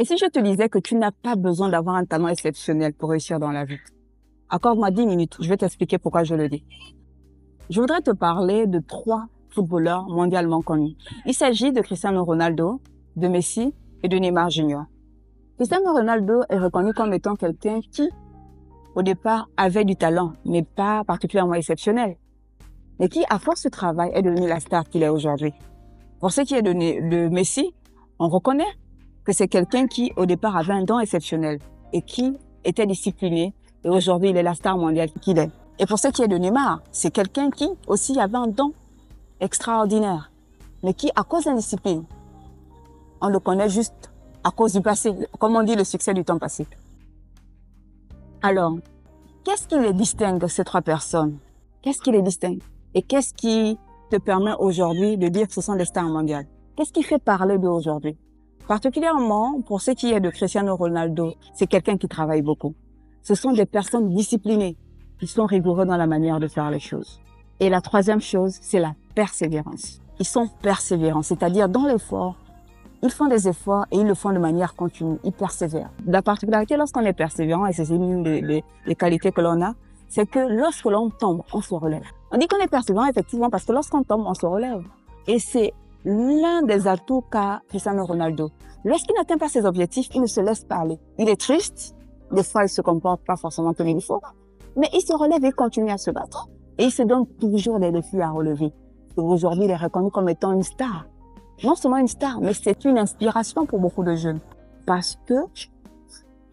Et si je te disais que tu n'as pas besoin d'avoir un talent exceptionnel pour réussir dans la vie? Accorde-moi 10 minutes, je vais t'expliquer pourquoi je le dis. Je voudrais te parler de 3 footballeurs mondialement connus. Il s'agit de Cristiano Ronaldo, de Messi et de Neymar Jr. Cristiano Ronaldo est reconnu comme étant quelqu'un qui, au départ, avait du talent, mais pas particulièrement exceptionnel, mais qui, à force de travail, est devenu la star qu'il est aujourd'hui. Pour ce qui est de Messi, on reconnaît que c'est quelqu'un qui, au départ, avait un don exceptionnel et qui était discipliné, et aujourd'hui, il est la star mondiale qu'il est. Et pour ce qui est de Neymar, c'est quelqu'un qui aussi avait un don extraordinaire, mais qui, à cause d'indiscipline, on le connaît juste à cause du passé, comme on dit, le succès du temps passé. Alors, qu'est-ce qui les distingue, ces 3 personnes? Qu'est-ce qui les distingue? Et qu'est-ce qui te permet aujourd'hui de dire que ce sont des stars mondiales? Qu'est-ce qui fait parler d'eux aujourd'hui? Particulièrement, pour ce qui est de Cristiano Ronaldo, c'est quelqu'un qui travaille beaucoup. Ce sont des personnes disciplinées, qui sont rigoureux dans la manière de faire les choses. Et la 3e chose, c'est la persévérance. Ils sont persévérants, c'est-à-dire dans l'effort, ils font des efforts et ils le font de manière continue, ils persévèrent. La particularité lorsqu'on est persévérant, et c'est une des qualités que l'on a, c'est que lorsque l'on tombe, on se relève. On dit qu'on est persévérant effectivement parce que lorsqu'on tombe, on se relève. Et c'est l'un des atouts qu'a Cristiano Ronaldo. Lorsqu'il n'atteint pas ses objectifs, il ne se laisse pas aller. Il est triste, des fois il se comporte pas forcément comme il faut, mais il se relève et continue à se battre. Et il se donne toujours des défis à relever. Aujourd'hui, il est reconnu comme étant une star. Non seulement une star, mais c'est une inspiration pour beaucoup de jeunes. Parce que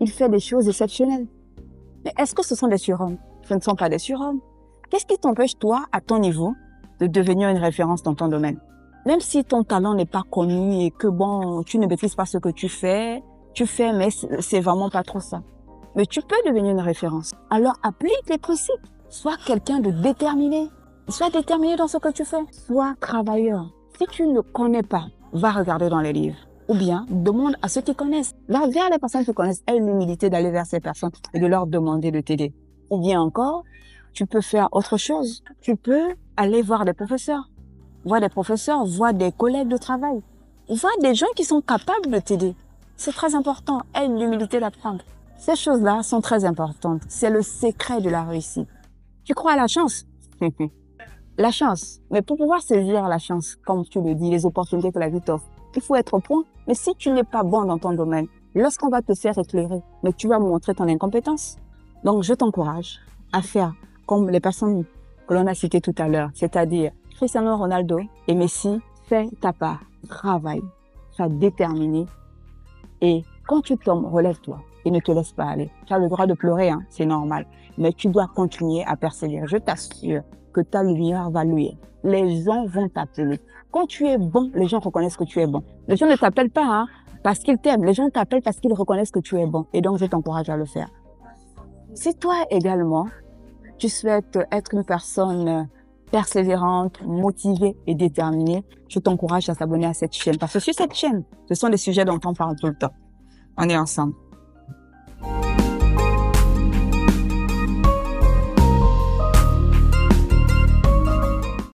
il fait des choses exceptionnelles. Mais est-ce que ce sont des surhommes? Ce ne sont pas des surhommes. Qu'est-ce qui t'empêche, toi, à ton niveau, de devenir une référence dans ton domaine? Même si ton talent n'est pas connu et que bon, tu ne maîtrises pas ce que tu fais, mais c'est vraiment pas trop ça. Mais tu peux devenir une référence. Alors applique les principes. Sois quelqu'un de déterminé. Sois déterminé dans ce que tu fais. Sois travailleur. Si tu ne connais pas, va regarder dans les livres. Ou bien, demande à ceux qui connaissent. Va vers les personnes qui connaissent. Aie l'humilité d'aller vers ces personnes et de leur demander de t'aider. Ou bien encore, tu peux faire autre chose. Tu peux aller voir des professeurs. Voir des professeurs, voir des collègues de travail. Voir des gens qui sont capables de t'aider. C'est très important. Aie l'humilité d'apprendre. Ces choses-là sont très importantes. C'est le secret de la réussite. Tu crois à la chance? La chance. Mais pour pouvoir saisir la chance, comme tu le dis, les opportunités que la vie t'offre, il faut être au point. Mais si tu n'es pas bon dans ton domaine, lorsqu'on va te faire éclairer, mais tu vas montrer ton incompétence. Donc, je t'encourage à faire comme les personnes que l'on a citées tout à l'heure, c'est-à-dire Cristiano Ronaldo et Messi. Fais ta part, travaille, sois déterminé et quand tu tombes, relève-toi et ne te laisse pas aller. Tu as le droit de pleurer, hein, c'est normal, mais tu dois continuer à persévérer. Je t'assure que ta lumière va luire. Les gens vont t'appeler. Quand tu es bon, les gens reconnaissent que tu es bon. Les gens ne t'appellent pas hein, parce qu'ils t'aiment. Les gens t'appellent parce qu'ils reconnaissent que tu es bon. Et donc, je t'encourage à le faire. Si toi également, tu souhaites être une personne persévérante, motivée et déterminée, je t'encourage à t'abonner à cette chaîne. Parce que sur cette chaîne, ce sont des sujets dont on parle tout le temps. On est ensemble.